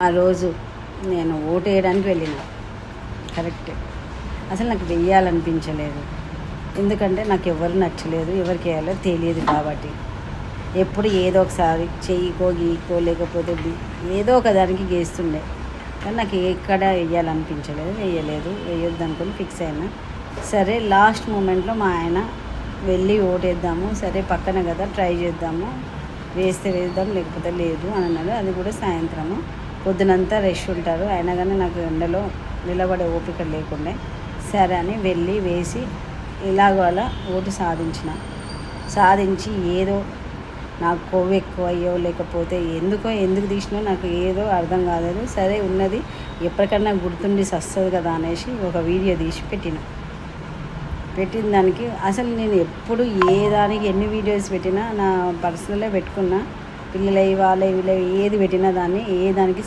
ఆ రోజు నేను ఓటు వేయడానికి వెళ్ళిన కరెక్ట్. అసలు నాకు వెయ్యాలనిపించలేదు, ఎందుకంటే నాకు ఎవరు నచ్చలేదు, ఎవరికి వేయాలో తెలియదు కాబట్టి ఎప్పుడు ఏదో ఒకసారి చెయ్యికో గీకో లేకపోతే ఏదో ఒక దానికి గీస్తుండే. కానీ నాకు ఎక్కడ వేయాలనిపించలేదు, వేయొద్దు అనుకుని ఫిక్స్ అయినా. సరే లాస్ట్ మూమెంట్లో మా ఆయన వెళ్ళి ఓటేద్దాము, సరే పక్కన కదా ట్రై చేద్దాము, వేస్తే వేద్దాం లేకపోతే లేదు అని అన్నాడు. అది కూడా సాయంత్రము, పొద్దునంతా రష్ ఉంటారు, అయినా కానీ నాకు ఎండలో నిలబడే ఓపిక లేకుండే. సరే అని వెళ్ళి వేసి ఇలాగో అలా ఓటు సాధించి ఏదో నాకు కొవ్వు ఎక్కువ అయ్యో లేకపోతే ఎందుకు తీసినా నాకు ఏదో అర్థం కాలేదు. సరే ఉన్నది ఎప్పటికన్నా గుర్తుండి వస్తుంది కదా అనేసి ఒక వీడియో తీసి పెట్టిన దానికి అసలు నేను ఎప్పుడు ఏ దానికి ఎన్ని వీడియోస్ పెట్టినా నా పర్సనలే పెట్టుకున్నా, పిల్లలవి వాళ్ళవి వీళ్ళవి ఏది పెట్టినా దాన్ని ఏ దానికి